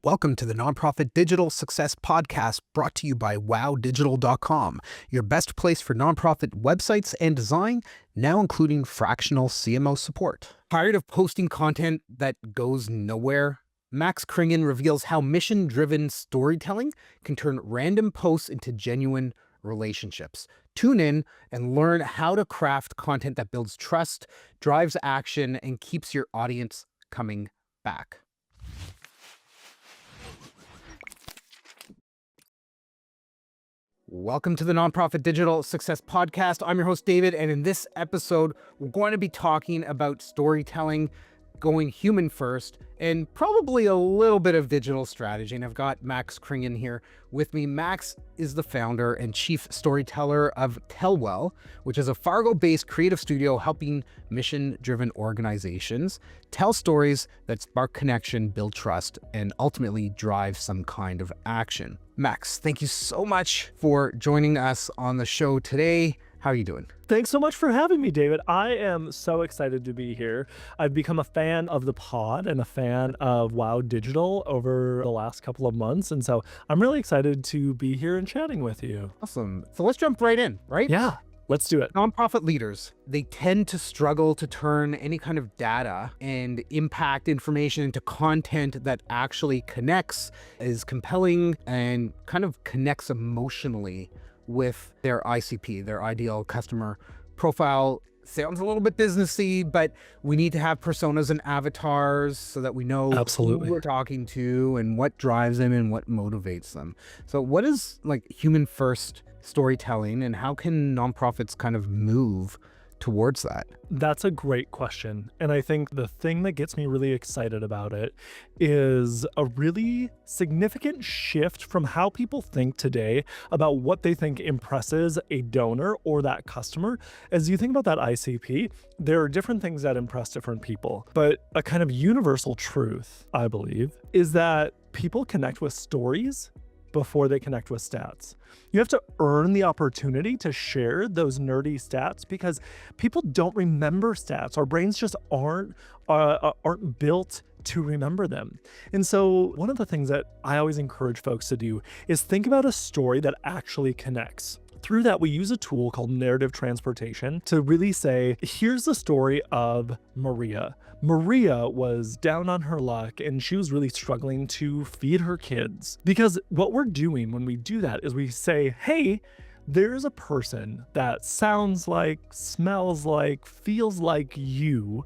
Welcome to the Nonprofit Digital Success Podcast, brought to you by wowdigital.com, your best place for nonprofit websites and design, now including fractional CMO support. Tired of posting content that goes nowhere? Max Kringen reveals how mission-driven storytelling can turn random posts into genuine relationships. Tune in and learn how to craft content that builds trust, drives action, and keeps your audience coming back. Welcome to the Nonprofit Digital Success Podcast. I'm your host, David, and in this episode, we're going to be talking about storytelling, going human first, and probably a little bit of digital strategy. And I've got Max Kringen here with me. Max is the founder and chief storyteller of Tellwell, which is a Fargo-based creative studio helping mission-driven organizations tell stories that spark connection, build trust, and ultimately drive some kind of action. Max, thank you so much for joining us on the show today. How are you doing? Thanks so much for having me, David. I am so excited to be here. I've become a fan of the pod and a fan of Wow Digital over the last couple of months. And so I'm really excited to be here and chatting with you. Awesome. So let's jump right in, right? Yeah, let's do it. Nonprofit leaders, they tend to struggle to turn any kind of data and impact information into content that actually connects, is compelling, and kind of connects emotionally with their ICP, their ideal customer profile. Sounds a little bit businessy, but we need to have personas and avatars so that we know Absolutely who we're talking to and what drives them and what motivates them. So what is like human first storytelling, and how can nonprofits kind of move towards that? That's a great question. And I think the thing that gets me really excited about it is a really significant shift from how people think today about what they think impresses a donor or that customer. As you think about that ICP, there are different things that impress different people. But a kind of universal truth, I believe, is that people connect with stories before they connect with stats. You have to earn the opportunity to share those nerdy stats because people don't remember stats. Our brains just aren't built to remember them. And so one of the things that I always encourage folks to do is think about a story that actually connects. Through that, we use a tool called narrative transportation to really say, here's the story of Maria. Maria was down on her luck and she was really struggling to feed her kids. Because what we're doing when we do that is we say, hey, there's a person that sounds like, smells like, feels like you,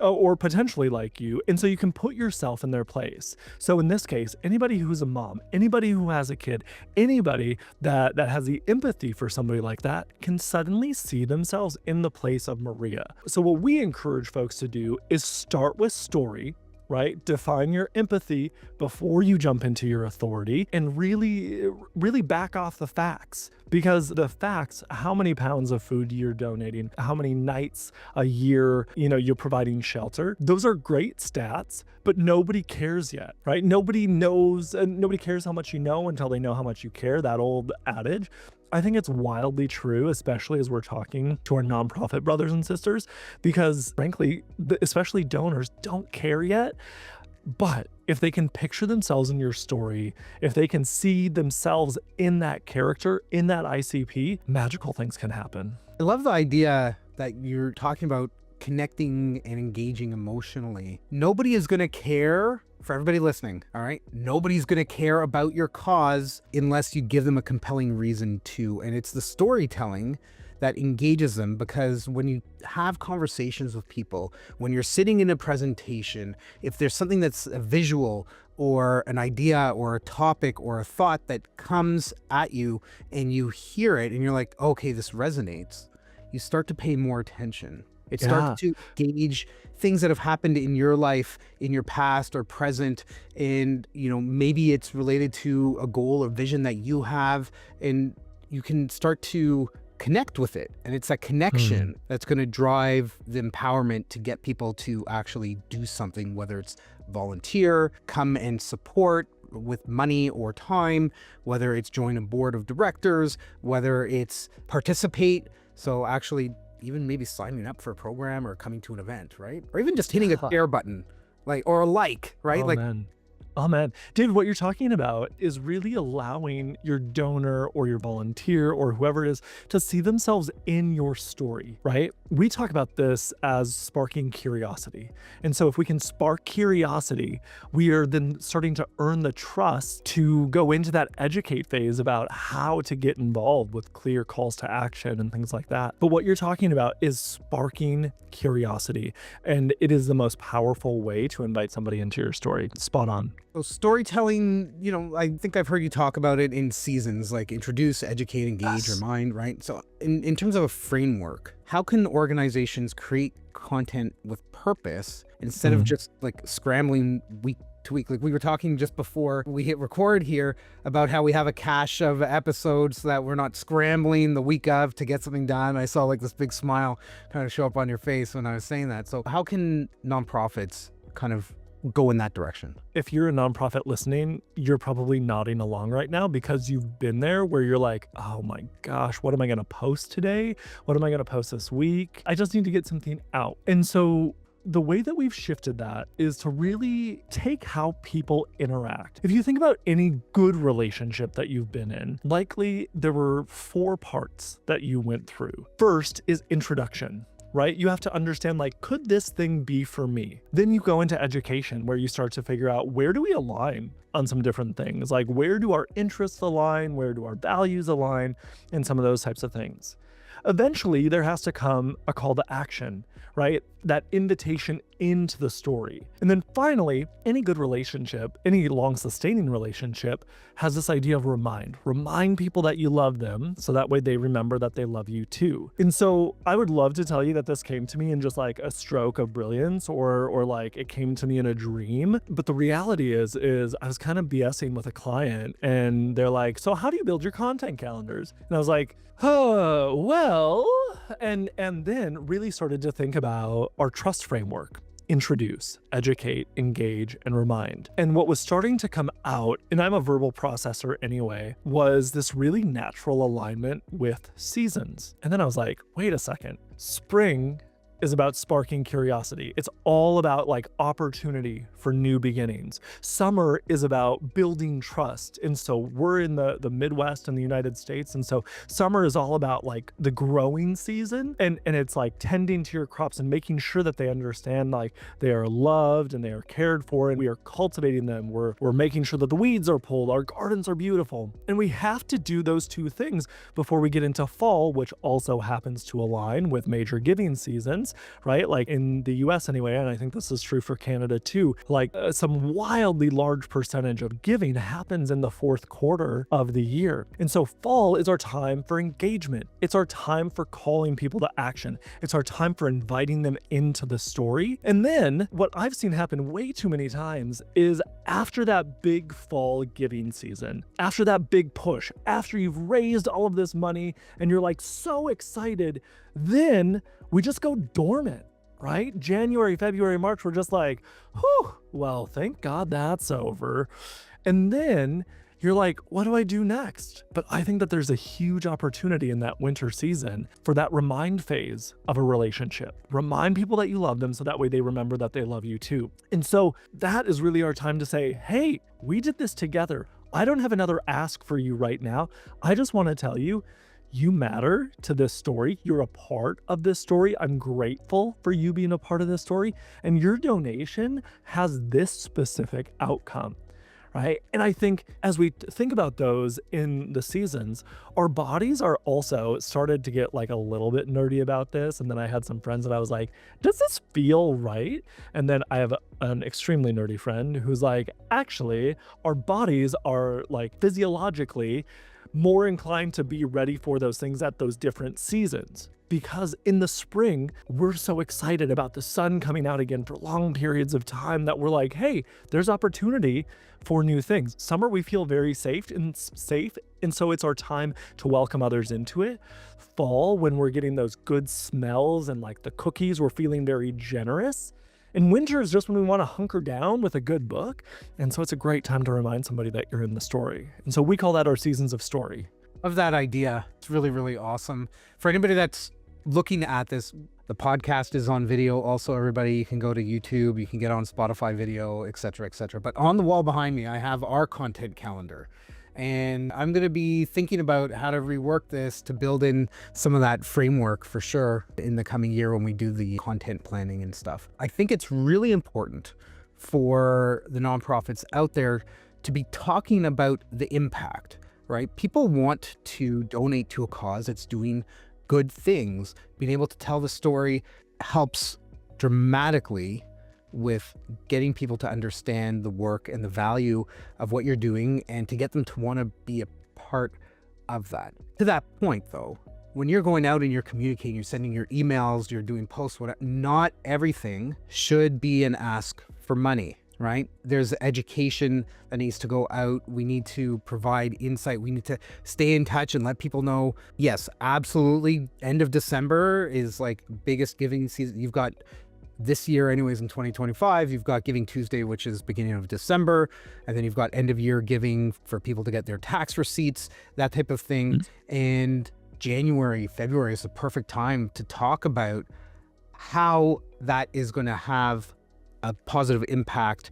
or potentially like you. And so you can put yourself in their place. So in this case, anybody who's a mom, anybody who has a kid, anybody that has the empathy for somebody like that can suddenly see themselves in the place of Maria. So what we encourage folks to do is start with story, right? Define your empathy before you jump into your authority and really back off the facts. Because the facts, how many pounds of food you're donating, how many nights a year, you're providing shelter, those are great stats, but nobody cares yet, right? Nobody knows, and nobody cares how much you know until they know how much you care, that old adage. I think it's wildly true, especially as we're talking to our nonprofit brothers and sisters, because frankly, especially donors don't care yet. But if they can picture themselves in your story, if they can see themselves in that character, in that ICP, magical things can happen. I love the idea that you're talking about connecting and engaging emotionally. Nobody is going to care, for everybody listening, all right? Nobody's going to care about your cause unless you give them a compelling reason to. And it's the storytelling that engages them, because when you have conversations with people, when you're sitting in a presentation, if there's something that's a visual or an idea or a topic or a thought that comes at you and you hear it and you're like, okay, this resonates, you start to pay more attention. It starts to gauge things that have happened in your life, in your past or present. And, maybe it's related to a goal or vision that you have, and you can start to connect with it. And it's that connection that's going to drive the empowerment to get people to actually do something, whether it's volunteer, come and support with money or time, whether it's join a board of directors, whether it's participate. So actually even maybe signing up for a program or coming to an event, right? Or even just hitting a share button, or a like, right? Oh, man. Oh man, David, what you're talking about is really allowing your donor or your volunteer or whoever it is to see themselves in your story, right? We talk about this as sparking curiosity. And so if we can spark curiosity, we are then starting to earn the trust to go into that educate phase about how to get involved with clear calls to action and things like that. But what you're talking about is sparking curiosity, and it is the most powerful way to invite somebody into your story. Spot on. So storytelling, I think I've heard you talk about it in seasons, like introduce, educate, engage, remind, right? So in terms of a framework, how can organizations create content with purpose instead of just like scrambling week to week? Like we were talking just before we hit record here about how we have a cache of episodes so that we're not scrambling the week of to get something done. I saw like this big smile kind of show up on your face when I was saying that. So how can nonprofits kind of go in that direction? If you're a nonprofit listening, you're probably nodding along right now because you've been there where you're like, oh my gosh, what am I going to post today? What am I going to post this week? I just need to get something out. And so the way that we've shifted that is to really take how people interact. If you think about any good relationship that you've been in, likely there were 4 parts that you went through. First is introduction. Right? You have to understand, like, could this thing be for me? Then you go into education where you start to figure out, where do we align on some different things? Like, where do our interests align? Where do our values align? And some of those types of things. Eventually, there has to come a call to action, right? That invitation into the story. And then finally, any good relationship, any long-sustaining relationship has this idea of remind. Remind people that you love them so that way they remember that they love you too. And so I would love to tell you that this came to me in just like a stroke of brilliance or like it came to me in a dream. But the reality is I was kind of BSing with a client and they're like, so how do you build your content calendars? And I was like, oh, well, and then really started to think about our trust framework. Introduce, educate, engage, and remind. And what was starting to come out, and I'm a verbal processor anyway, was this really natural alignment with seasons. And then I was like, wait a second, spring is about sparking curiosity. It's all about like opportunity for new beginnings. Summer is about building trust. And so we're in the Midwest in the United States. And so summer is all about like the growing season. And it's like tending to your crops and making sure that they understand like they are loved and they are cared for and we are cultivating them. We're making sure that the weeds are pulled. Our gardens are beautiful. And we have to do those 2 things before we get into fall, which also happens to align with major giving seasons. Right? Like in the US anyway, and I think this is true for Canada too, like some wildly large percentage of giving happens in the 4th quarter of the year. And so fall is our time for engagement. It's our time for calling people to action. It's our time for inviting them into the story. And then what I've seen happen way too many times is after that big fall giving season, after that big push, after you've raised all of this money and you're like so excited, then we just go dormant, right? January, February, March, we're just like, whew, well, thank God that's over. And then you're like, what do I do next? But I think that there's a huge opportunity in that winter season for that remind phase of a relationship. Remind people that you love them so that way they remember that they love you too. And so that is really our time to say, hey, we did this together. I don't have another ask for you right now. I just want to tell you, you matter to this story. You're a part of this story. I'm grateful for you being a part of this story. And your donation has this specific outcome, right? And I think as we think about those in the seasons, our bodies are also started to get like a little bit nerdy about this. And then I had some friends and I was like, does this feel right? And then I have an extremely nerdy friend who's like, actually, our bodies are like physiologically more inclined to be ready for those things at those different seasons. Because in the spring, we're so excited about the sun coming out again for long periods of time that we're like, hey, there's opportunity for new things. Summer, we feel very safe, and so it's our time to welcome others into it. Fall, when we're getting those good smells and like the cookies, we're feeling very generous. And winter is just when we want to hunker down with a good book. And so it's a great time to remind somebody that you're in the story. And so we call that our seasons of story. Of that idea. It's really, really awesome. For anybody that's looking at this, The podcast is on video. Also, everybody, you can go to YouTube, you can get on Spotify video, etc., etc. But on the wall behind me, I have our content calendar. And I'm going to be thinking about how to rework this to build in some of that framework for sure in the coming year when we do the content planning and stuff. I think it's really important for the nonprofits out there to be talking about the impact, right? People want to donate to a cause that's doing good things. Being able to tell the story helps dramatically with getting people to understand the work and the value of what you're doing and to get them to want to be a part of that. To that point though, when you're going out and you're communicating, you're sending your emails, you're doing posts, whatever, not everything should be an ask for money, right? There's education that needs to go out. We need to provide insight. We need to stay in touch and let people know, yes, absolutely. End of December is like biggest giving season. You've got this year anyways in 2025, you've got Giving Tuesday, which is beginning of December. And then you've got end of year giving for people to get their tax receipts, that type of thing. And January, February is the perfect time to talk about how that is going to have a positive impact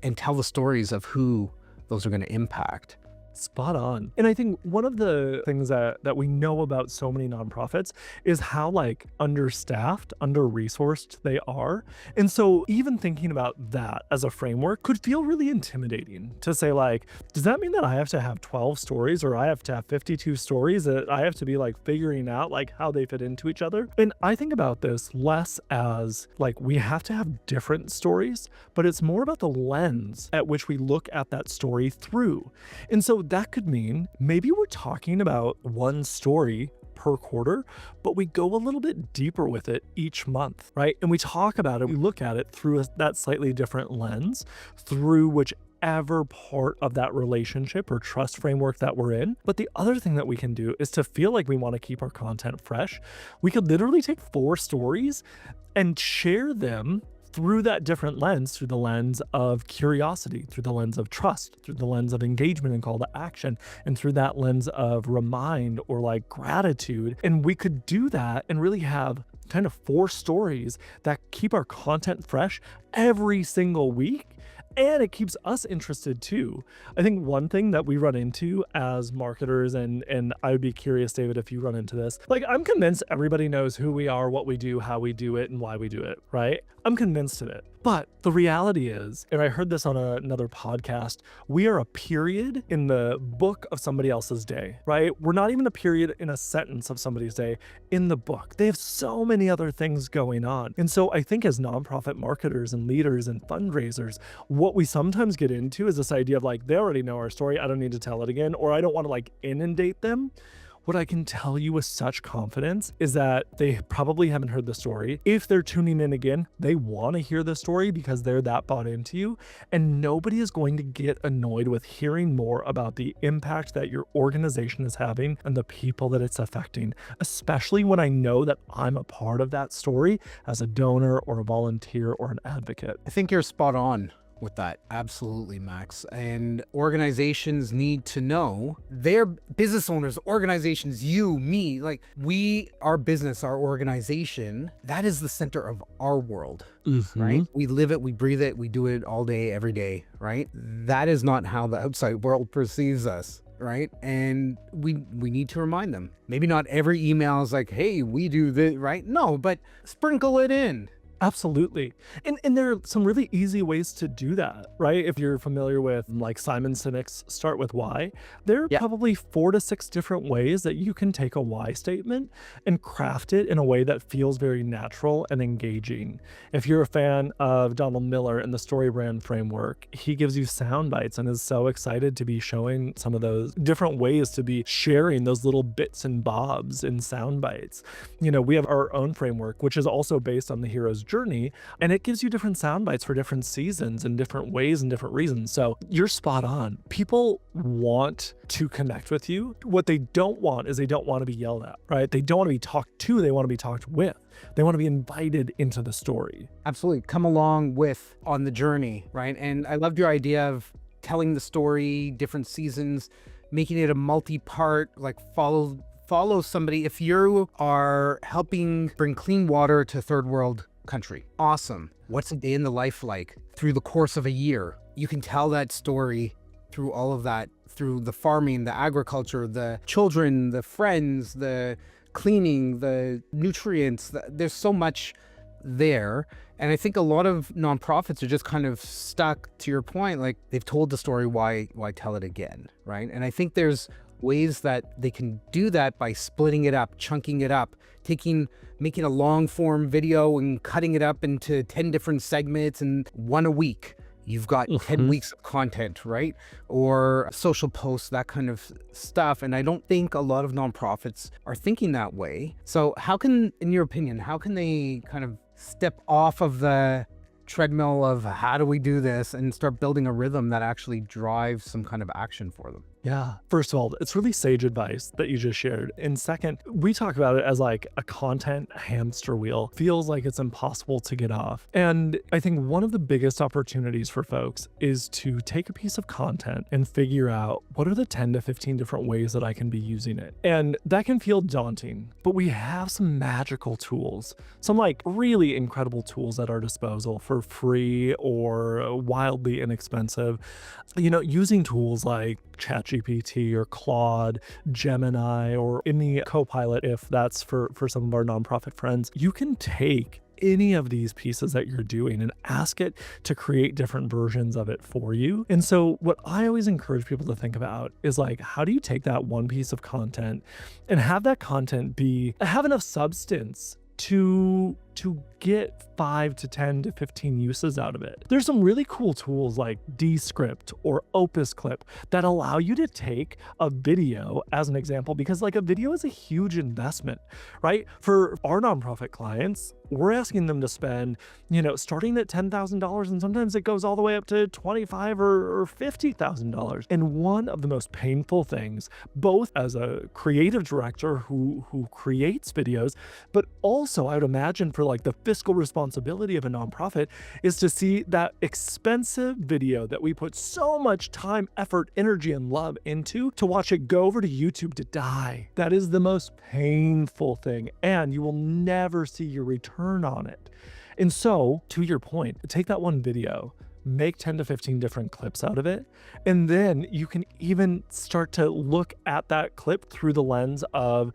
and tell the stories of who those are going to impact. Spot on. And I think one of the things that we know about so many nonprofits is how like understaffed, under-resourced they are. And so even thinking about that as a framework could feel really intimidating to say like, does that mean that I have to have 12 stories or I have to have 52 stories that I have to be like figuring out like how they fit into each other? And I think about this less as like we have to have different stories, but it's more about the lens at which we look at that story through. And so that could mean maybe we're talking about one story per quarter, but we go a little bit deeper with it each month, right? And we talk about it, we look at it through that slightly different lens, through whichever part of that relationship or trust framework that we're in. But the other thing that we can do is to feel like we want to keep our content fresh. We could literally take 4 stories and share them through that different lens, through the lens of curiosity, through the lens of trust, through the lens of engagement and call to action, and through that lens of remind or like gratitude. And we could do that and really have kind of 4 stories that keep our content fresh every single week. And it keeps us interested too. I think one thing that we run into as marketers, and I would be curious, David, if you run into this, like I'm convinced everybody knows who we are, what we do, how we do it, and why we do it, right? I'm convinced of it. But the reality is, and I heard this on another podcast, we are a period in the book of somebody else's day, right? We're not even a period in a sentence of somebody's day in the book. They have so many other things going on. And so I think as nonprofit marketers and leaders and fundraisers, what we sometimes get into is this idea of like, they already know our story, I don't need to tell it again, or I don't want to like inundate them. What I can tell you with such confidence is that they probably haven't heard the story. If they're tuning in again, they want to hear the story because they're that bought into you. And nobody is going to get annoyed with hearing more about the impact that your organization is having and the people that it's affecting, especially when I know that I'm a part of that story as a donor or a volunteer or an advocate. I think you're spot on with that. Absolutely, Max. And organizations need to know, their business owners, organizations, you, me, like our business, our organization, that is the center of our world, right? We live it, we breathe it, we do it all day, every day, right? That is not how the outside world perceives us. Right. And we need to remind them. Maybe not every email is like, hey, we do this, right? No, but sprinkle it in. Absolutely. And there are some really easy ways to do that, right? If you're familiar with like Simon Sinek's Start With Why, there are probably 4 to 6 different ways that you can take a why statement and craft it in a way that feels very natural and engaging. If you're a fan of Donald Miller and the Story Brand framework, he gives you sound bites and is so excited to be showing some of those different ways to be sharing those little bits and bobs in sound bites. You know, we have our own framework, which is also based on the hero's journey, and it gives you different sound bites for different seasons and different ways and different reasons. So you're spot on. People want to connect with you. What they don't want is they don't want to be yelled at, right? They don't want to be talked to. They want to be talked with. They want to be invited into the story. Absolutely. Come along with on the journey, right? And I loved your idea of telling the story, different seasons, making it a multi-part, like follow follow somebody. If you are helping bring clean water to third world country, awesome. What's a day in the life like through the course of a year? You can tell that story through all of that, through the farming, the agriculture, the children, the friends, the cleaning, the nutrients. There's so much there. And I think a lot of nonprofits are just kind of stuck, to your point, like they've told the story, why tell it again, right? And I think there's ways that they can do that by splitting it up, chunking it up, making a long form video and cutting it up into 10 different segments and one a week. You've got 10 weeks of content, right? Or social posts, that kind of stuff. And I don't think a lot of nonprofits are thinking that way. So how can, in your opinion, how can they kind of step off of the treadmill of how do we do this and start building a rhythm that actually drives some kind of action for them? Yeah. First of all, it's really sage advice that you just shared. And second, we talk about it as like a content hamster wheel. Feels like it's impossible to get off. And I think one of the biggest opportunities for folks is to take a piece of content and figure out what are the 10 to 15 different ways that I can be using it. And that can feel daunting, but we have some magical tools, some like really incredible tools at our disposal for free or wildly inexpensive. You know, using tools like ChatGPT or Claude, Gemini, or in the Copilot, if that's for some of our nonprofit friends, you can take any of these pieces that you're doing and ask it to create different versions of it for you. And so what I always encourage people to think about is like, how do you take that one piece of content and have that content have enough substance to get 5 to 10 to 15 uses out of it. There's some really cool tools like Descript or OpusClip that allow you to take a video as an example, because like a video is a huge investment, right? For our nonprofit clients, we're asking them to spend, starting at $10,000, and sometimes it goes all the way up to $25,000 or $50,000. And one of the most painful things, both as a creative director who creates videos, but also I would imagine for like the fiscal responsibility of a nonprofit, is to see that expensive video that we put so much time, effort, energy, and love into, to watch it go over to YouTube to die. That is the most painful thing, and you will never see your return on it. And so, to your point, take that one video, make 10 to 15 different clips out of it, and then you can even start to look at that clip through the lens of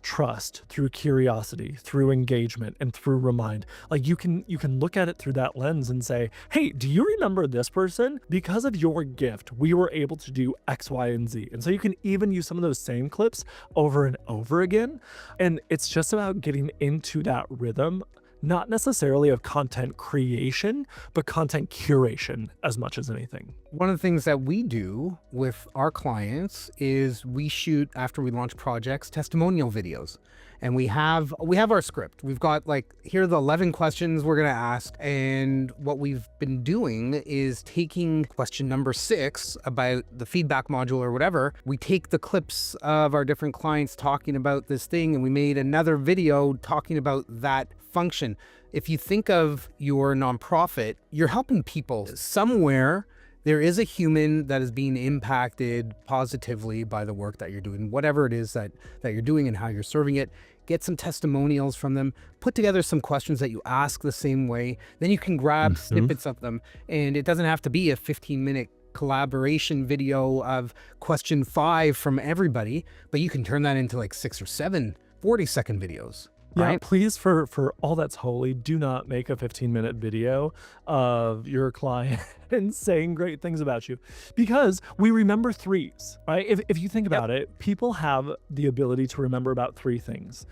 trust, through curiosity, through engagement, and through remind. Like you can look at it through that lens and say, hey, do you remember this person? Because of your gift, we were able to do X, Y, and Z. And so you can even use some of those same clips over and over again. And it's just about getting into that rhythm, not necessarily of content creation, but content curation as much as anything. One of the things that we do with our clients is we shoot, after we launch projects, testimonial videos. And we have our script. We've got like, here are the 11 questions we're going to ask. And what we've been doing is taking question number 6 about the feedback module or whatever. We take the clips of our different clients talking about this thing, and we made another video talking about that function. If you think of your nonprofit, you're helping people. Somewhere there is a human that is being impacted positively by the work that you're doing, whatever it is that you're doing and how you're serving it. Get some testimonials from them, put together some questions that you ask the same way. Then you can grab snippets of them, and it doesn't have to be a 15-minute collaboration video of question 5 from everybody, but you can turn that into like 6 or 7 40-second videos. Yeah, right? Please, for all that's holy, do not make a 15-minute video of your client and saying great things about you, because we remember 3s, right? If you think about it, people have the ability to remember about 3 things.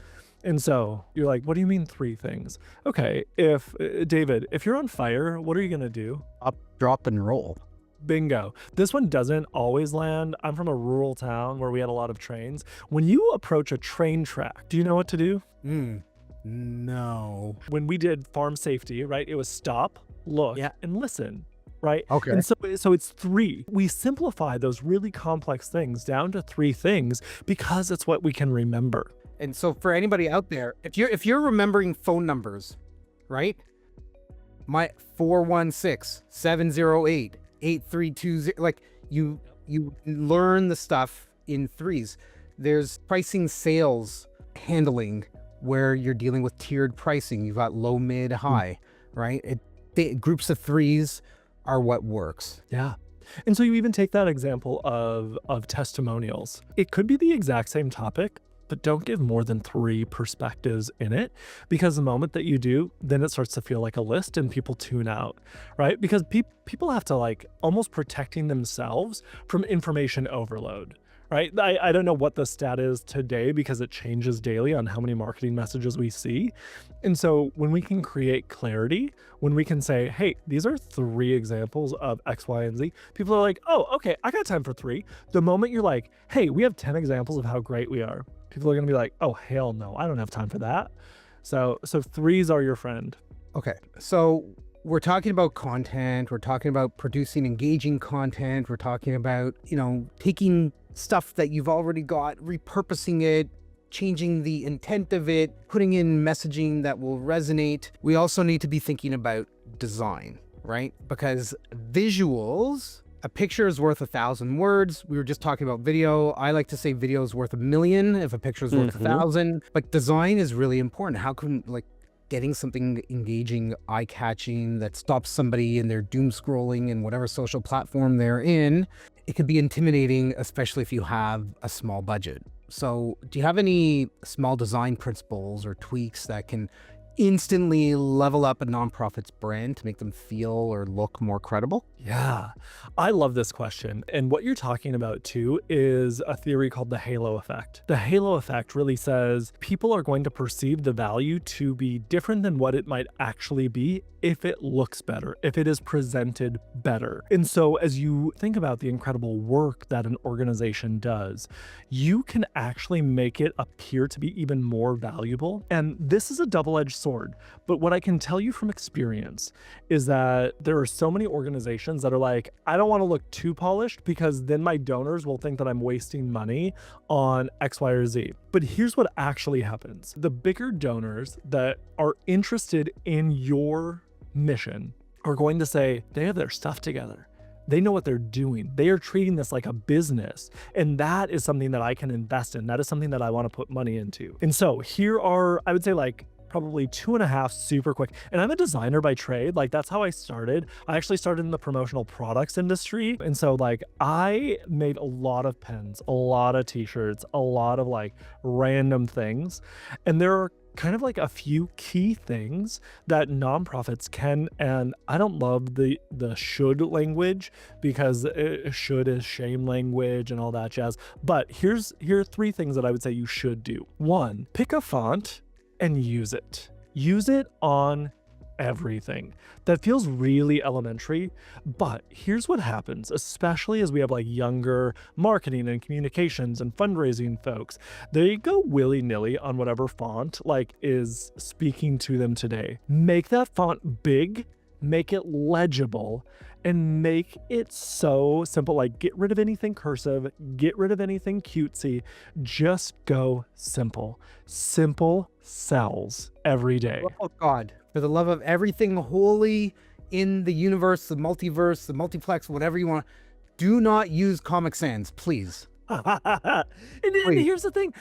And so you're like, what do you mean 3 things? Okay, David, if you're on fire, what are you gonna do? Up, drop, and roll. Bingo. This one doesn't always land. I'm from a rural town where we had a lot of trains. When you approach a train track, do you know what to do? No. When we did farm safety, right, it was stop, look, and listen, right? Okay. And so it's 3. We simplify those really complex things down to 3 things because it's what we can remember. And so for anybody out there, if you're remembering phone numbers, right? My 416-708-8320, like you learn the stuff in 3s. There's pricing, sales, handling, where you're dealing with tiered pricing. You've got low, mid, high, right? Groups of threes are what works. Yeah. And so you even take that example of testimonials. It could be the exact same topic, but don't give more than 3 perspectives in it, because the moment that you do, then it starts to feel like a list and people tune out, right? Because people have to like almost protecting themselves from information overload. Right? I don't know what the stat is today because it changes daily on how many marketing messages we see. And so when we can create clarity, when we can say, hey, these are 3 examples of X, Y, and Z, people are like, oh, okay, I got time for 3. The moment you're like, hey, we have 10 examples of how great we are, people are going to be like, oh, hell no, I don't have time for that. So 3s are your friend. Okay. So we're talking about content. We're talking about producing engaging content. We're talking about, taking stuff that you've already got, repurposing it, changing the intent of it, putting in messaging that will resonate. We also need to be thinking about design, right? Because visuals, a picture is worth 1,000 words. We were just talking about video. I like to say video is worth 1,000,000 if a picture is worth 1,000. But design is really important. How can getting something engaging, eye-catching that stops somebody in their doom scrolling in whatever social platform they're in, it could be intimidating, especially if you have a small budget. So do you have any small design principles or tweaks that can instantly level up a nonprofit's brand to make them feel or look more credible? Yeah, I love this question. And what you're talking about too is a theory called the halo effect. The halo effect really says people are going to perceive the value to be different than what it might actually be if it looks better, if it is presented better. And so as you think about the incredible work that an organization does, you can actually make it appear to be even more valuable. And this is a double-edged sword. But what I can tell you from experience is that there are so many organizations that are like, I don't want to look too polished because then my donors will think that I'm wasting money on X, Y, or Z. But here's what actually happens. The bigger donors that are interested in your mission are going to say, they have their stuff together. They know what they're doing. They are treating this like a business. And that is something that I can invest in. That is something that I want to put money into. And so here are, I would say probably 2.5 super quick. And I'm a designer by trade. That's how I started. I actually started in the promotional products industry. And so I made a lot of pens, a lot of t-shirts, a lot of random things. And there are kind of a few key things that nonprofits can, and I don't love the should language because should is shame language and all that jazz. But here are 3 things that I would say you should do. 1, pick a font and use it. Use it on everything. That feels really elementary, but here's what happens, especially as we have younger marketing and communications and fundraising folks. They go willy-nilly on whatever font is speaking to them today. Make that font big, make it legible, and make it so simple. Get rid of anything cursive, get rid of anything cutesy, just go simple. Simple sells every day. Oh God, for the love of everything holy in the universe, the multiverse, the multiplex, whatever you want, do not use Comic Sans, please. and here's the thing,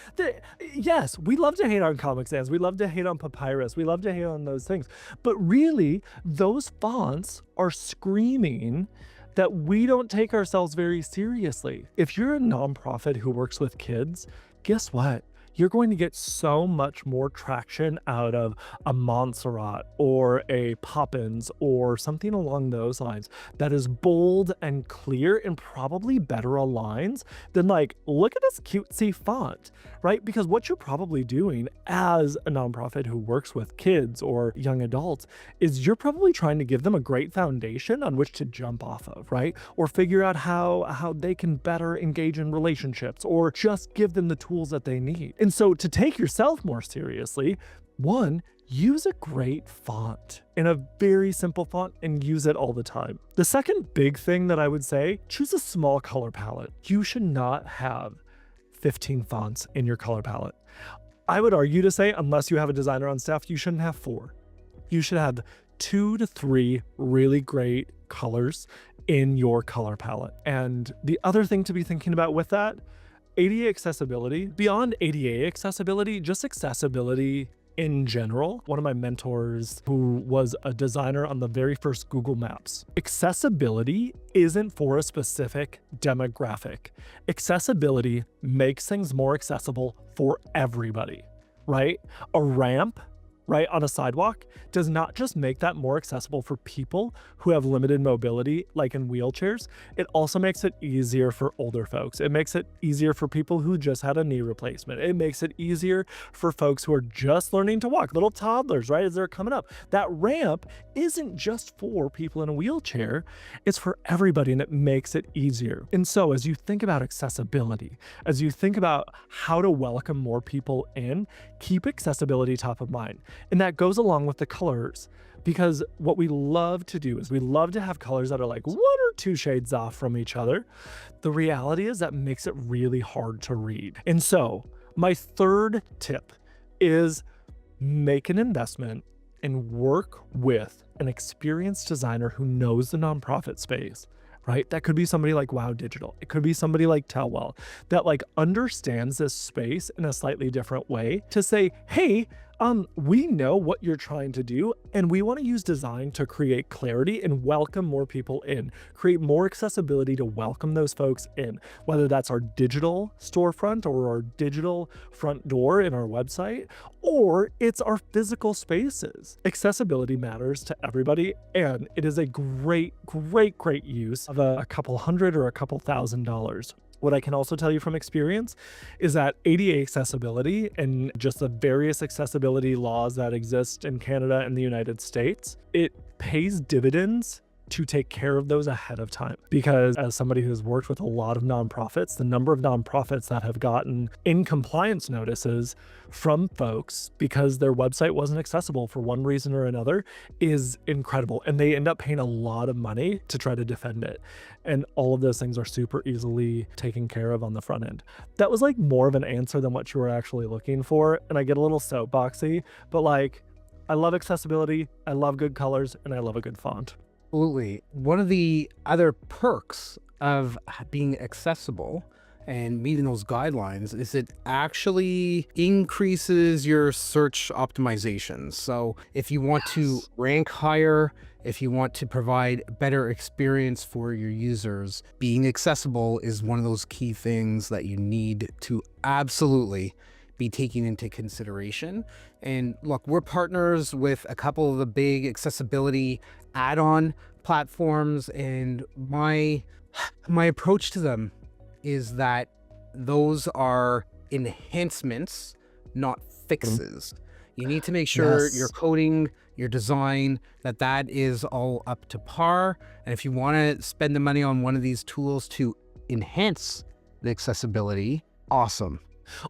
yes, we love to hate on Comic Sans, we love to hate on Papyrus, we love to hate on those things, but really those fonts are screaming that we don't take ourselves very seriously. If you're a nonprofit who works with kids, guess what? You're going to get so much more traction out of a Montserrat or a Poppins or something along those lines that is bold and clear and probably better aligns than look at this cutesy font, right? Because what you're probably doing as a nonprofit who works with kids or young adults is you're probably trying to give them a great foundation on which to jump off of, right? Or figure out how they can better engage in relationships, or just give them the tools that they need. And so to take yourself more seriously, 1, use a great font in a very simple font and use it all the time. The second big thing that I would say, choose a small color palette. You should not have 15 fonts in your color palette. I would argue to say, unless you have a designer on staff, you shouldn't have 4. You should have 2 to 3 really great colors in your color palette. And the other thing to be thinking about with that, ADA accessibility, beyond ADA accessibility, just accessibility in general. One of my mentors, who was a designer on the very first Google Maps, accessibility isn't for a specific demographic. Accessibility makes things more accessible for everybody, right? A ramp, right, on a sidewalk does not just make that more accessible for people who have limited mobility, like in wheelchairs. It also makes it easier for older folks. It makes it easier for people who just had a knee replacement. It makes it easier for folks who are just learning to walk, little toddlers, right, as they're coming up. That ramp isn't just for people in a wheelchair, it's for everybody, and it makes it easier. And so as you think about accessibility, as you think about how to welcome more people in, keep accessibility top of mind. And that goes along with the colors, because what we love to do is we love to have colors that are like 1 or 2 shades off from each other. The reality is that makes it really hard to read. And so my third tip is make an investment and work with an experienced designer who knows the nonprofit space, right? That could be somebody like Wow Digital. It could be somebody like Tellwell that like understands this space in a slightly different way to say, hey, we know what you're trying to do, and we want to use design to create clarity and welcome more people in, create more accessibility to welcome those folks in, whether that's our digital storefront or our digital front door in our website, or it's our physical spaces. Accessibility matters to everybody, and it is a great use of a couple hundred or a couple $1,000s. What I can also tell you from experience is that ADA accessibility and just the various accessibility laws that exist in Canada and the United States, it pays dividends to take care of those ahead of time. Because as somebody who's worked with a lot of nonprofits, the number of nonprofits that have gotten in compliance notices from folks because their website wasn't accessible for one reason or another is incredible. And they end up paying a lot of money to try to defend it. And all of those things are super easily taken care of on the front end. That was like more of an answer than what you were actually looking for. And I get a little soapboxy, but like, I love accessibility, I love good colors, and I love a good font. Absolutely. One of the other perks of being accessible and meeting those guidelines is it actually increases your search optimizations. So if you want to rank higher, if you want to provide better experience for your users, being accessible is one of those key things that you need to absolutely be taking into consideration. And look, we're partners with a couple of the big accessibility add-on platforms, and my approach to them is that those are enhancements, not fixes. You need to make sure your coding, your design, that is all up to par. And if you want to spend the money on one of these tools to enhance the accessibility, awesome.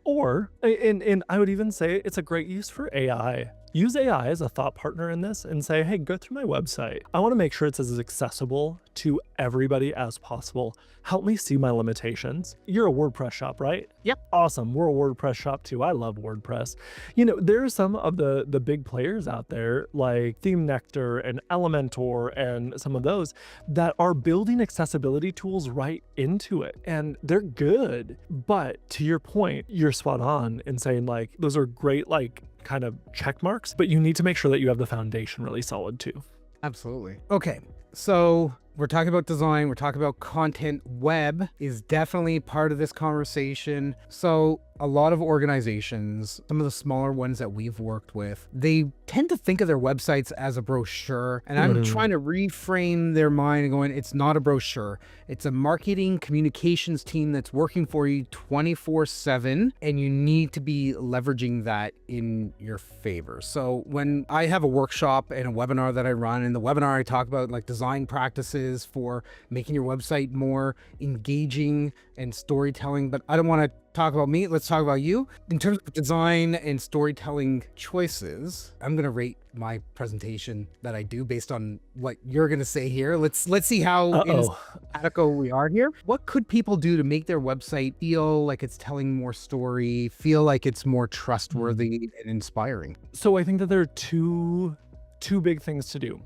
Or, and I would even say it's a great use for AI. Use AI as a thought partner in this and say, hey, go through my website. I want to make sure it's as accessible to everybody as possible. Help me see my limitations. You're a WordPress shop, right? Yep. Awesome. We're a WordPress shop too. I love WordPress. You know, there are some of the big players out there like Theme Nectar and Elementor and some of those that are building accessibility tools right into it. And they're good. But to your point, you're spot on in saying like, those are great, like kind of check marks, but you need to make sure that you have the foundation really solid too. Absolutely. Okay. So we're talking about design, we're talking about content. Web is definitely part of this conversation. So a lot of organizations, some of the smaller ones that we've worked with, they tend to think of their websites as a brochure. And I'm trying to reframe their mind and going, it's not a brochure. It's a marketing communications team that's working for you 24/7. And you need to be leveraging that in your favor. So when I have a workshop and a webinar that I run, in the webinar, I talk about like design practices for making your website more engaging and storytelling, but I don't want to talk about me. Let's talk about you. In terms of design and storytelling choices, I'm going to rate my presentation that I do based on what you're going to say here. Let's see how adequate we are here. What could people do to make their website feel like it's telling more story, feel like it's more trustworthy and inspiring? So I think that there are two big things to do.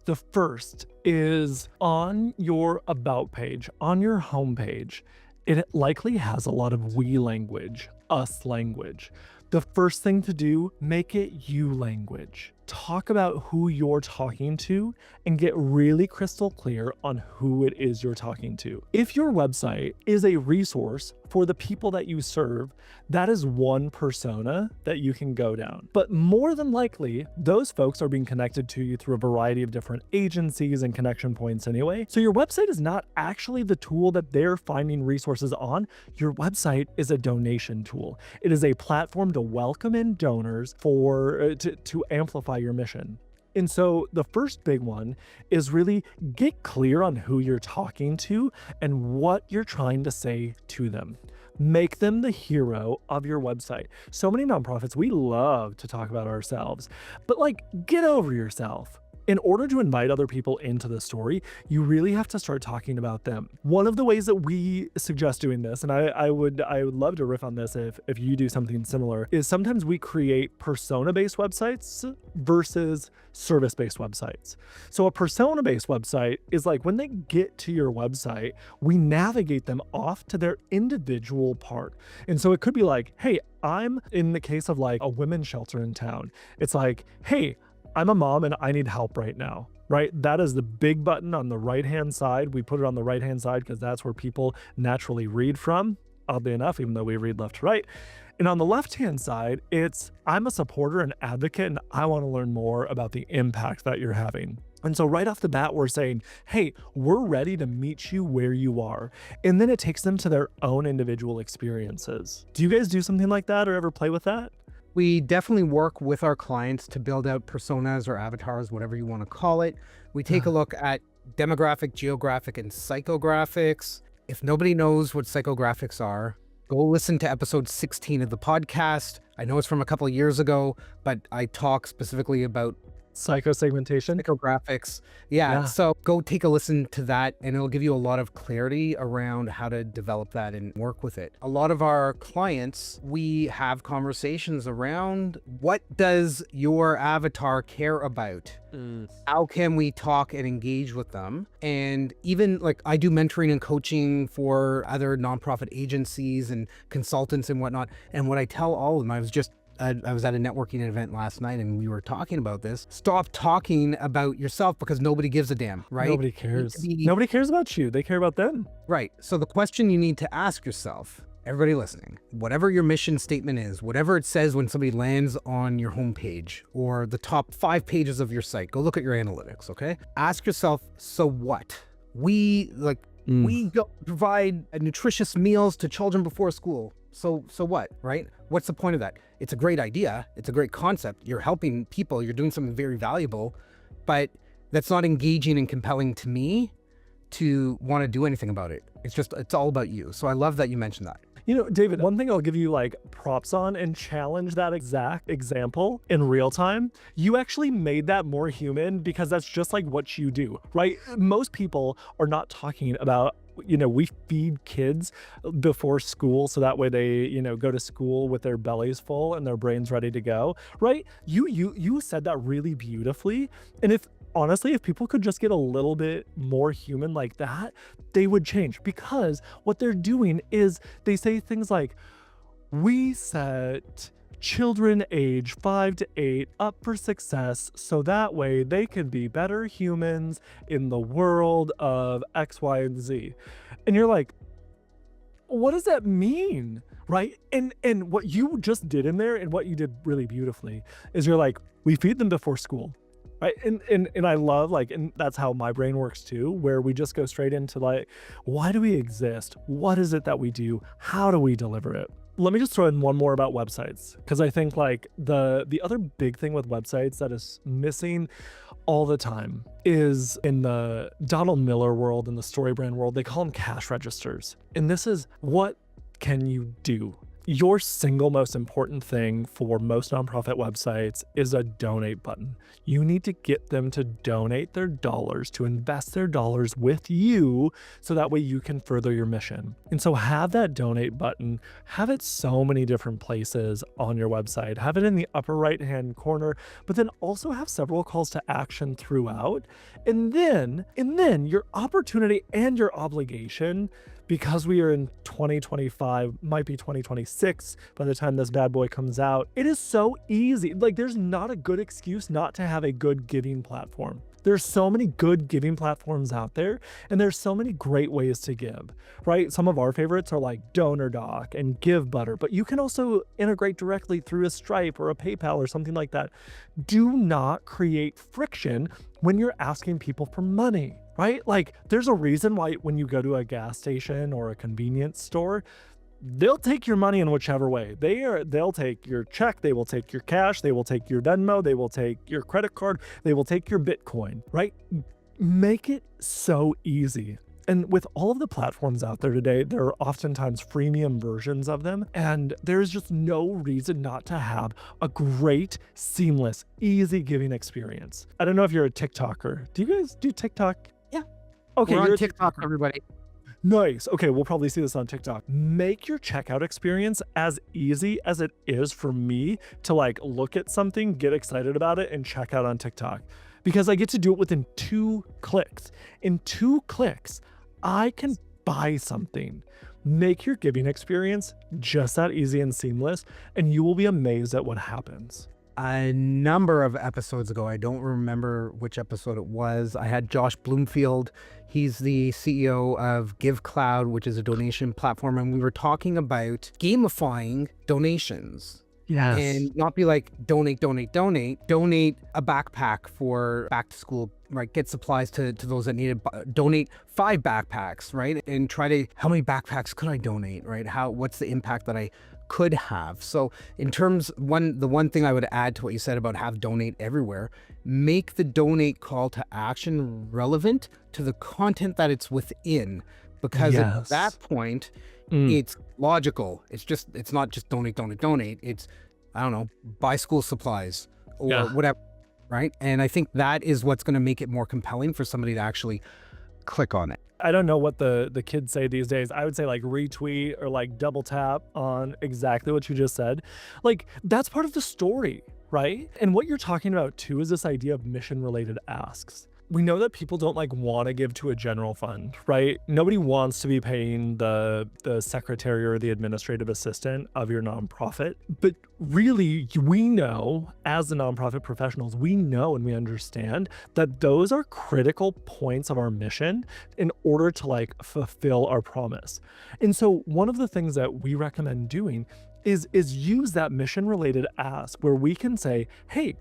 The first is on your about page, on your homepage, it likely has a lot of we language, us language. The first thing to do, make it you language. Talk about who you're talking to and get really crystal clear on who it is you're talking to. If your website is a resource for the people that you serve, that is one persona that you can go down. But more than likely, those folks are being connected to you through a variety of different agencies and connection points anyway. So your website is not actually the tool that they're finding resources on. Your website is a donation tool. It is a platform to welcome in donors for to amplify your mission. And so the first big one is really get clear on who you're talking to and what you're trying to say to them. Make them the hero of your website. So many nonprofits, we love to talk about ourselves, but like, get over yourself. In order to invite other people into the story, you really have to start talking about them. One of the ways that we suggest doing this, and I would love to riff on this if you do something similar, is sometimes we create persona-based websites versus service-based websites. So a persona-based website is like when they get to your website, we navigate them off to their individual part. And so it could be like, hey, I'm in the case of like a women's shelter in town. It's like, hey, I'm a mom and I need help right now, right? That is the big button on the right-hand side. We put it on the right-hand side because that's where people naturally read from, oddly enough, even though we read left to right. And on the left-hand side, it's I'm a supporter and advocate and I want to learn more about the impact that you're having. And so right off the bat, we're saying, hey, we're ready to meet you where you are. And then it takes them to their own individual experiences. Do you guys do something like that or ever play with that? We definitely work with our clients to build out personas or avatars, whatever you want to call it. We take a look at demographic, geographic, and psychographics. If nobody knows what psychographics are, go listen to episode 16 of the podcast. I know it's from a couple of years ago, but I talk specifically about Psychosegmentation. psychographics. Yeah, so go take a listen to that and it'll give you a lot of clarity around how to develop that and work with it. A lot of our clients, we have conversations around what does your avatar care about? How can we talk and engage with them? And even like I do mentoring and coaching for other nonprofit agencies and consultants and whatnot. And what I tell all of them, I was at a networking event last night and we were talking about this. Stop talking about yourself because nobody gives a damn, right? Nobody cares. Nobody cares about you. They care about them. Right. So the question you need to ask yourself, everybody listening, whatever your mission statement is, whatever it says when somebody lands on your homepage or the top 5 pages of your site, go look at your analytics, okay? Ask yourself, so what? We go provide nutritious meals to children before school. So what, right? What's the point of that? It's a great idea. It's a great concept. You're helping people. You're doing something very valuable, but that's not engaging and compelling to me to want to do anything about it. It's all about you. So I love that you mentioned that. You know, David, one thing I'll give you like props on and challenge that exact example in real time. You actually made that more human because that's just like what you do, right? Most people are not talking about, you know, we feed kids before school so that way they, you know, go to school with their bellies full and their brains ready to go, right? You said that really beautifully. And honestly, if people could just get a little bit more human like that, they would change, because what they're doing is they say things like, we set children age 5 to 8 up for success so that way they can be better humans in the world of X, Y, and Z. And you're like, what does that mean? Right? And what you just did in there and what you did really beautifully is you're like, we feed them before school. Right. And I love and that's how my brain works too, where we just go straight into like, why do we exist? What is it that we do? How do we deliver it? Let me just throw in one more about websites, because I think like the other big thing with websites that is missing all the time is in the Donald Miller world, in the StoryBrand world, they call them cash registers. And this is what can you do? Your single most important thing for most nonprofit websites is a donate button. You need to get them to donate their dollars, to invest their dollars with you so that way you can further your mission. And so have that donate button, have it so many different places on your website, have it in the upper right-hand corner, but then also have several calls to action throughout. And then your opportunity and your obligation because we are in 2025, might be 2026 by the time this bad boy comes out, it is so easy. Like, there's not a good excuse not to have a good giving platform. There's so many good giving platforms out there, and there's so many great ways to give, right? Some of our favorites are like DonorDock and GiveButter, but you can also integrate directly through a Stripe or a PayPal or something like that. Do not create friction when you're asking people for money, right? Like, there's a reason why when you go to a gas station or a convenience store, they'll take your money in whichever way. They'll take your check, they will take your cash, they will take your Venmo, they will take your credit card, they will take your Bitcoin, right? Make it so easy. And with all of the platforms out there today, there are oftentimes freemium versions of them, and there's just no reason not to have a great, seamless, easy giving experience. I don't know if you're a TikToker. Do you guys do TikTok? Yeah. Okay, We're you're on a TikTok, TikToker. everybody. Nice. Okay, we'll probably see this on TikTok. Make your checkout experience as easy as it is for me to like look at something, get excited about it, and check out on TikTok. Because I get to do it within 2 clicks. In 2 clicks, I can buy something. Make your giving experience just that easy and seamless, and you will be amazed at what happens. A number of episodes ago, I don't remember which episode it was, I had Josh Bloomfield. He's the CEO of GiveCloud, which is a donation platform, and we were talking about gamifying donations. Yes. And not be like, donate a backpack for back to school, right? Get supplies to those that need it. Donate 5 backpacks, right? And try to, how many backpacks could I donate, right? What's the impact that I could have? So in terms, the one thing I would add to what you said about have donate everywhere, make the donate call to action relevant to the content that it's within, because at that point, it's logical. It's not just donate. It's, I don't know, buy school supplies or whatever, right? And I think that is what's going to make it more compelling for somebody to actually click on it. I don't know what the kids say these days. I would say like retweet or like double tap on exactly what you just said. Like, that's part of the story, right? And what you're talking about too is this idea of mission related asks. We know that people don't like want to give to a general fund, right? Nobody wants to be paying the secretary or the administrative assistant of your nonprofit. But really, we know as the nonprofit professionals, we know and we understand that those are critical points of our mission in order to like fulfill our promise. And so one of the things that we recommend doing is use that mission related ask where we can say, hey,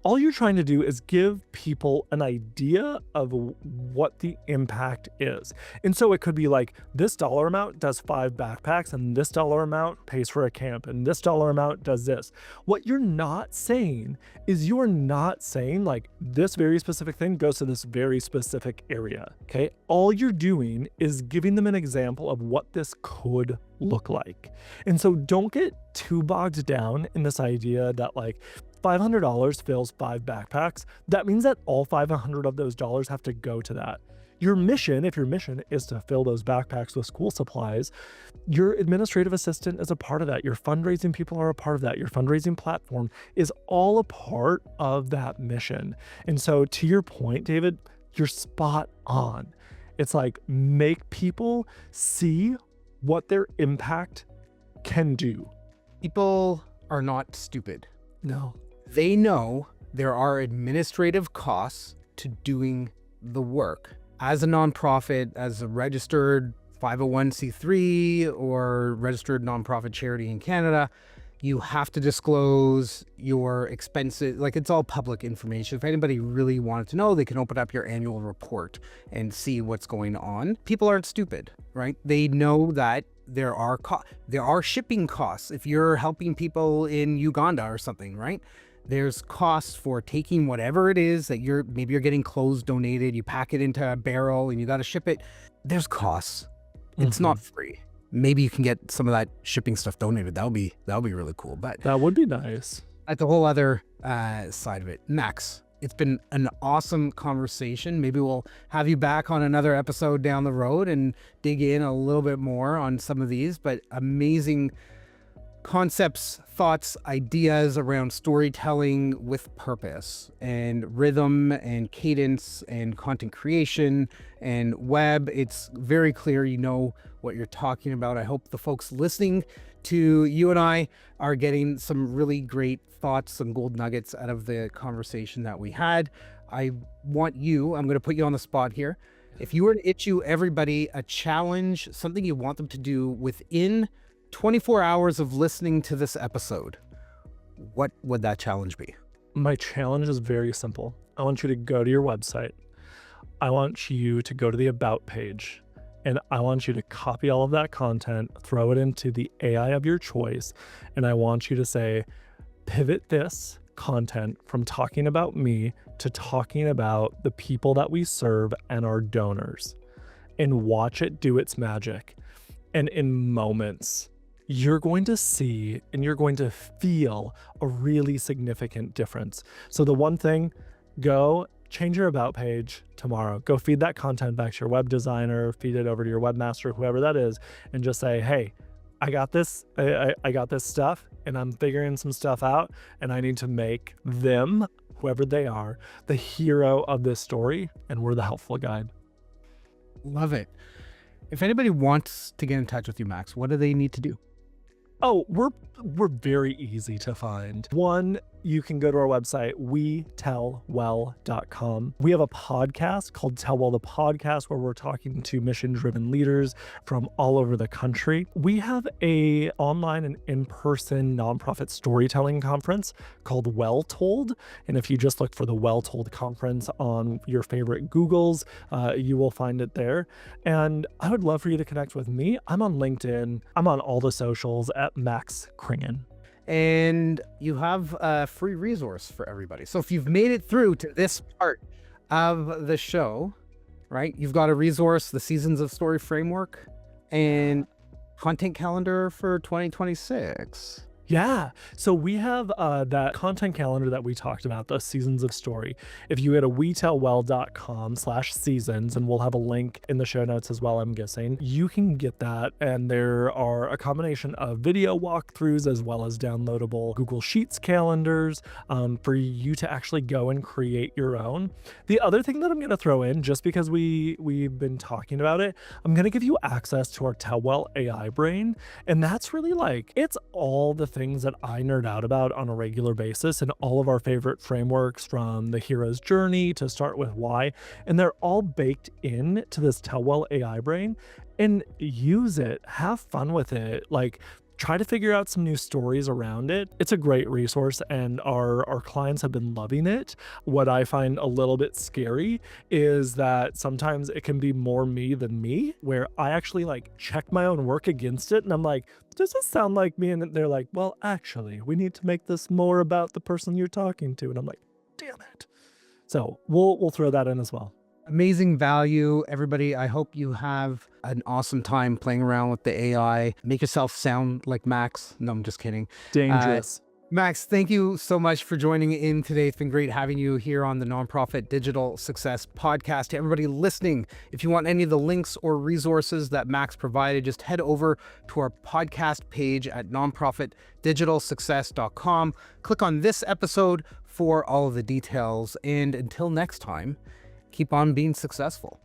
all you're trying to do is give people an idea of what the impact is. And so it could be like, this dollar amount does 5 backpacks, and this dollar amount pays for a camp, and this dollar amount does this. What you're not saying is you're not saying like this very specific thing goes to this very specific area, okay? All you're doing is giving them an example of what this could look like. And so don't get too bogged down in this idea that like, $500 fills 5 backpacks. That means that all 500 of those dollars have to go to that. Your mission, if your mission is to fill those backpacks with school supplies, your administrative assistant is a part of that. Your fundraising people are a part of that. Your fundraising platform is all a part of that mission. And so to your point, David, you're spot on. It's like, make people see what their impact can do. People are not stupid. No. They know there are administrative costs to doing the work. As a nonprofit, as a registered 501c3 or registered nonprofit charity in Canada, you have to disclose your expenses. Like, it's all public information. If anybody really wanted to know, they can open up your annual report and see what's going on. People aren't stupid, right? They know that there are shipping costs. If you're helping people in Uganda or something, right? There's costs for taking whatever it is that maybe you're getting clothes donated, you pack it into a barrel and you got to ship it. There's costs. It's not free. Maybe you can get some of that shipping stuff donated. That'll be really cool. But that would be nice. That's a whole other side of it. Max, it's been an awesome conversation. Maybe we'll have you back on another episode down the road and dig in a little bit more on some of these, but amazing concepts, thoughts, ideas around storytelling with purpose and rhythm and cadence and content creation and web. It's very clear you know what you're talking about. I hope the folks listening to you and I are getting some really great thoughts, some gold nuggets out of the conversation that we had. I'm going to put you on the spot here. If you were to issue everybody a challenge, something you want them to do within 24 hours of listening to this episode, what would that challenge be? My challenge is very simple. I want you to go to your website. I want you to go to the About page, and I want you to copy all of that content, throw it into the AI of your choice, and I want you to say, pivot this content from talking about me to talking about the people that we serve and our donors, and watch it do its magic. And in moments, you're going to see and you're going to feel a really significant difference. So the one thing, go change your About page tomorrow. Go feed that content back to your web designer, feed it over to your webmaster, whoever that is, and just say, hey, I got this. I got this stuff, and I'm figuring some stuff out, and I need to make them, whoever they are, the hero of this story, and we're the helpful guide. Love it. If anybody wants to get in touch with you, Max, what do they need to do? Oh, we're very easy to find. One, you can go to our website, tellwell.com. We have a podcast called Tellwell the Podcast, where we're talking to mission-driven leaders from all over the country. We have a online and in-person nonprofit storytelling conference called Well Told. And if you just look for the Well Told conference on your favorite Googles, you will find it there. And I would love for you to connect with me. I'm on LinkedIn. I'm on all the socials at Max Kringen. And you have a free resource for everybody. So if you've made it through to this part of the show, right, you've got a resource, the Seasons of Story framework and content calendar for 2026. Yeah. So we have that content calendar that we talked about, the Seasons of Story. If you go to wetellwell.com/seasons, and we'll have a link in the show notes as well, I'm guessing, you can get that. And there are a combination of video walkthroughs as well as downloadable Google Sheets calendars for you to actually go and create your own. The other thing that I'm going to throw in, just because we've been talking about it, I'm going to give you access to our Tellwell AI brain. And that's really like, it's all the things that I nerd out about on a regular basis, and all of our favorite frameworks, from the hero's journey to start with why, and they're all baked in to this Tellwell AI brain. And use it, have fun with it, like try to figure out some new stories around it. It's a great resource, and our clients have been loving it. What I find a little bit scary is that sometimes it can be more me than me, where I actually like check my own work against it, and I'm like, does this sound like me? And they're like, well, actually, we need to make this more about the person you're talking to. And I'm like, damn it. So we'll throw that in as well. Amazing value, everybody. I hope you have an awesome time playing around with the AI. Make yourself sound like Max. No, I'm just kidding. Dangerous. Max, thank you so much for joining in today. It's been great having you here on the Nonprofit Digital Success Podcast. To everybody listening, if you want any of the links or resources that Max provided, just head over to our podcast page at nonprofitdigitalsuccess.com. Click on this episode for all of the details. And until next time, keep on being successful.